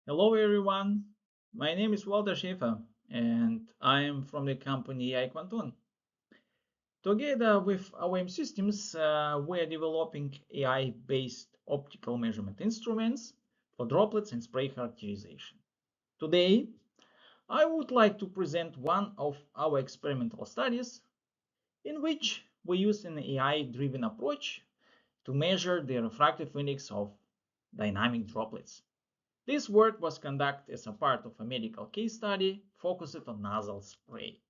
Hello everyone, my name is Walter Schaefer and I am from the company AI Quantum. Together with OEM Systems, we are developing AI-based optical measurement instruments for droplets and spray characterization. Today, I would like to present one of our experimental studies in which we use an AI-driven approach to measure the refractive index of dynamic droplets. This work was conducted as a part of a medical case study focused on nozzle spray.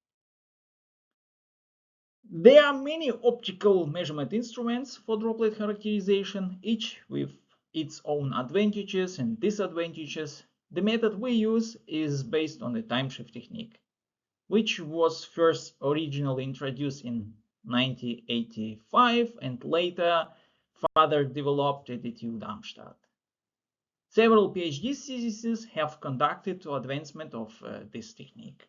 There are many optical measurement instruments for droplet characterization, each with its own advantages and disadvantages. The method we use is based on the time shift technique, which was first originally introduced in 1985 and later further developed at the TU Darmstadt. Several PhD theses have conducted to advancement of this technique.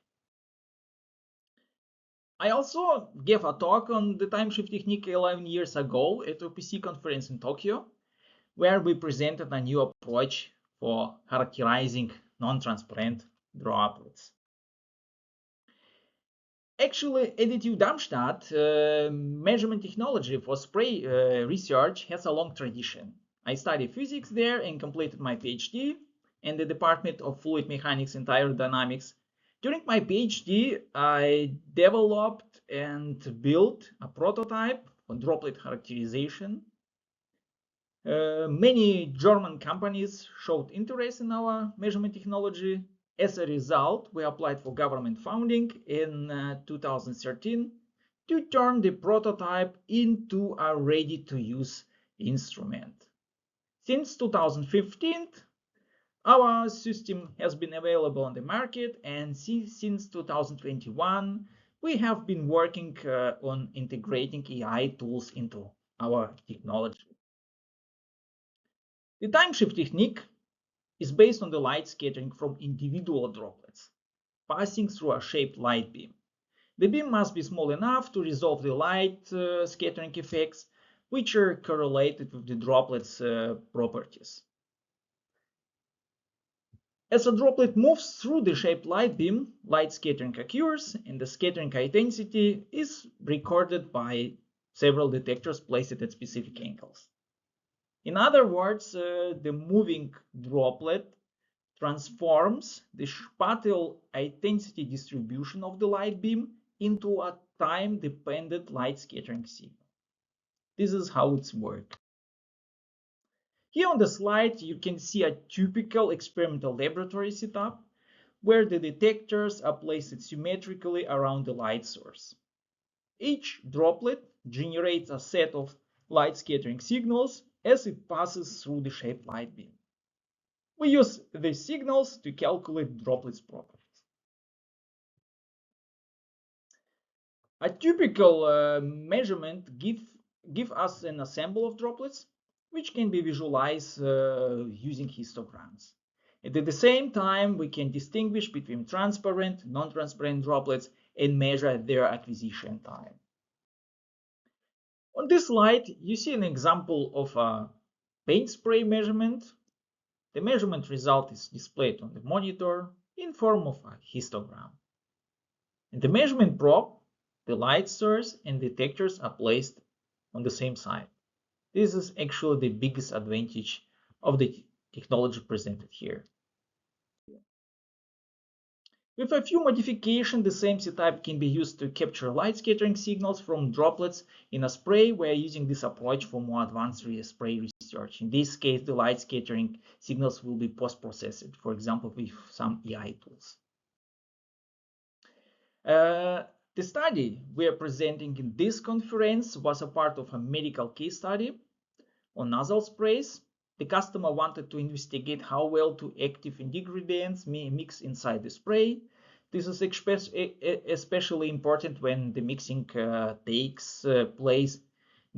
I also gave a talk on the time shift technique 11 years ago at OPC conference in Tokyo, where we presented a new approach for characterizing non-transparent droplets. Actually, at the TU Darmstadt, measurement technology for spray research has a long tradition. I studied physics there and completed my PhD in the Department of Fluid Mechanics and Aerodynamics. During my PhD, I developed and built a prototype for droplet characterization. Many German companies showed interest in our measurement technology. As a result, we applied for government funding in 2013 to turn the prototype into a ready-to-use instrument. Since 2015, our system has been available on the market, and since 2021, we have been working on integrating AI tools into our technology. The time shift technique is based on the light scattering from individual droplets passing through a shaped light beam. The beam must be small enough to resolve the light scattering effects, which are correlated with the droplet's properties. As a droplet moves through the shaped light beam, light scattering occurs, and the scattering intensity is recorded by several detectors placed at specific angles. In other words, the moving droplet transforms the spatial intensity distribution of the light beam into a time-dependent light scattering signal. This is how it works. Here on the slide, you can see a typical experimental laboratory setup where the detectors are placed symmetrically around the light source. Each droplet generates a set of light scattering signals as it passes through the shaped light beam. We use these signals to calculate droplets' properties. A typical measurement gives us an ensemble of droplets, which can be visualized using histograms. And at the same time, we can distinguish between transparent, non-transparent droplets and measure their acquisition time. On this slide, you see an example of a paint spray measurement. The measurement result is displayed on the monitor in form of a histogram. In the measurement probe, the light source and detectors are placed on the same side. This is actually the biggest advantage of the technology presented here. With a few modifications, the same setup can be used to capture light scattering signals from droplets in a spray. We are using this approach for more advanced spray research. In this case, the light scattering signals will be post-processed, for example, with some AI tools. The study we are presenting in this conference was a part of a medical case study on nozzle sprays. The customer wanted to investigate how well two active ingredients mix inside the spray. This is especially important when the mixing takes place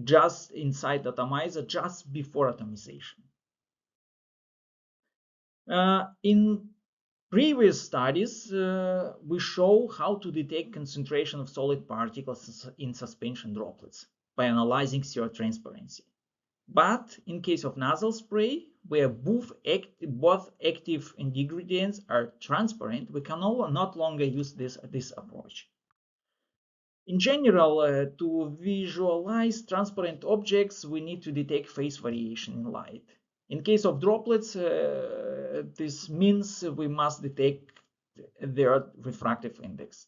just inside the atomizer, just before atomization. In previous studies, we show how to detect concentration of solid particles in suspension droplets by analyzing their transparency. But in case of nozzle spray, where both active ingredients are transparent, we can not longer use this approach. In general, to visualize transparent objects, we need to detect phase variation in light. In case of droplets, this means we must detect their refractive index.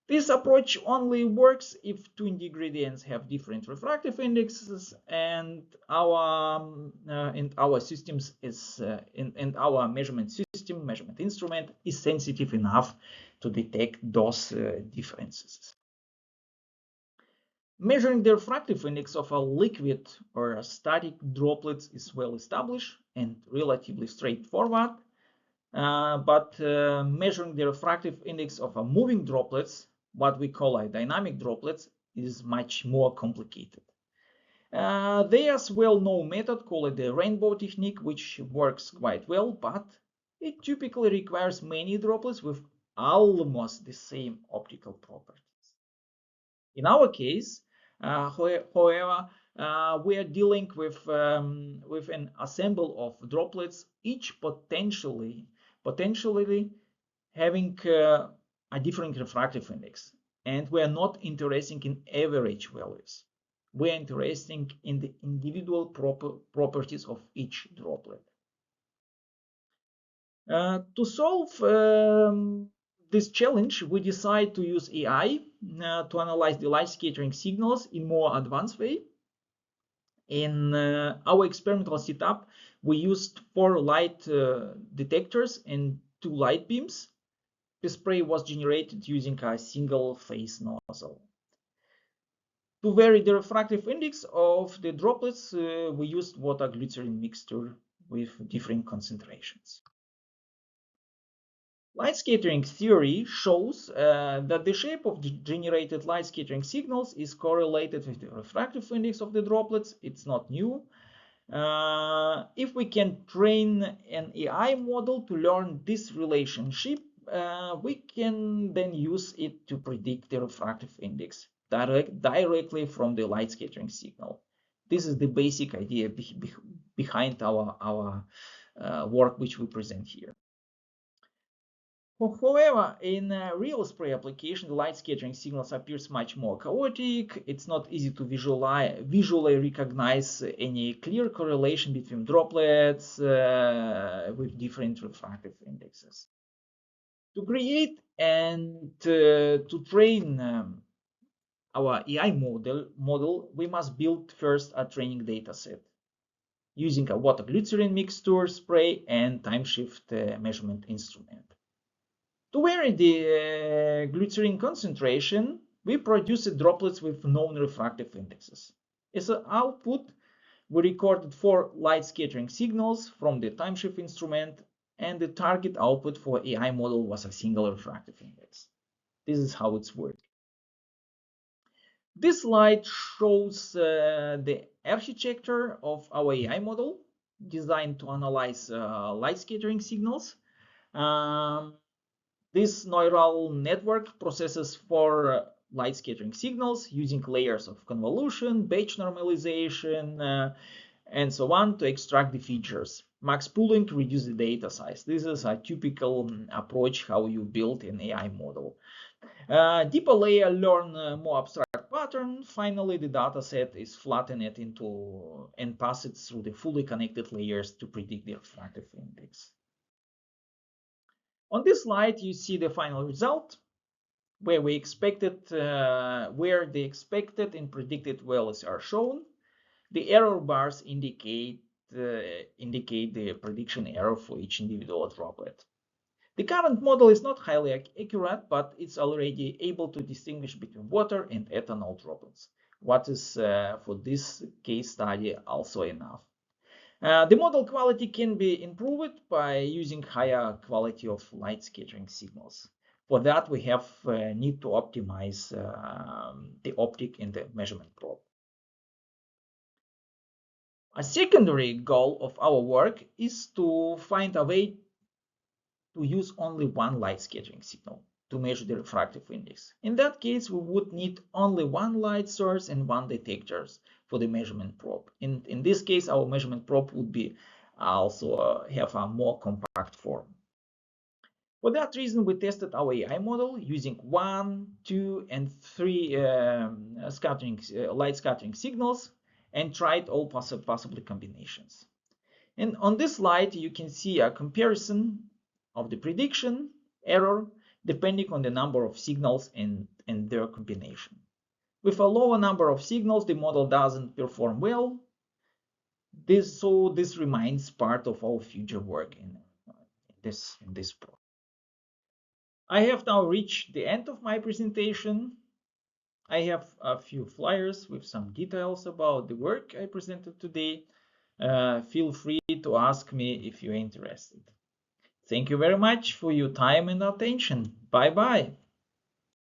This approach only works if two ingredients have different refractive indexes and our systems is and our measurement instrument is sensitive enough to detect those differences. Measuring the refractive index of a liquid or a static droplets is well established and relatively straightforward. But measuring the refractive index of a moving droplets, what we call a dynamic droplets, is much more complicated. There's well-known method called the rainbow technique, which works quite well, but it typically requires many droplets with almost the same optical properties. In our case, however, we are dealing with an assemble of droplets, each potentially having a different refractive index, and we are not interested in average values. We are interested in the individual properties of each droplet. To solve this challenge, we decide to use AI to analyze the light scattering signals in more advanced way. In our experimental setup, we used 4 light detectors and 2 light beams. The spray was generated using a single phase nozzle. To vary the refractive index of the droplets, we used water-glycerin mixture with different concentrations. Light scattering theory shows that the shape of the generated light scattering signals is correlated with the refractive index of the droplets. It's not new. If we can train an AI model to learn this relationship, we can then use it to predict the refractive index directly from the light scattering signal. This is the basic idea behind our work which we present here. However, in real spray application, the light scattering signals appears much more chaotic. It's not easy to visually recognize any clear correlation between droplets with different refractive indexes. To create and to train our AI model, we must build first a training data set using a water-glycerin mixture, spray, and time shift measurement instrument. To vary the glycerin concentration, we produced droplets with known refractive indexes. As an output, we recorded 4 light scattering signals from the time shift instrument, and the target output for AI model was a single refractive index. This is how it's working. This slide shows the architecture of our AI model designed to analyze light scattering signals. This neural network processes 4 light scattering signals using layers of convolution, batch normalization, and so on to extract the features. Max pooling to reduce the data size. This is a typical approach how you build an AI model. Deeper layer learn more abstract pattern. Finally, the data set is flattened into and passed through the fully connected layers to predict the refractive index. On this slide, you see the final result, where the expected and predicted values are shown. The error bars indicate the prediction error for each individual droplet. The current model is not highly accurate, but it's already able to distinguish between water and ethanol droplets, what is for this case study also enough. The model quality can be improved by using higher quality of light scattering signals. For that, we need to optimize the optic in the measurement probe. A secondary goal of our work is to find a way to use only one light scattering signal to measure the refractive index. In that case, we would need only one light source and one detectors, for the measurement probe. In this case, our measurement probe would be also have a more compact form. For that reason, we tested our AI model using 1, 2, and 3 light scattering signals and tried all possible combinations. And on this slide, you can see a comparison of the prediction error depending on the number of signals and their combination. With a lower number of signals, the model doesn't perform well. This remains part of our future work in this project. I have now reached the end of my presentation. I have a few flyers with some details about the work I presented today. Feel free to ask me if you're interested. Thank you very much for your time and attention. Bye-bye.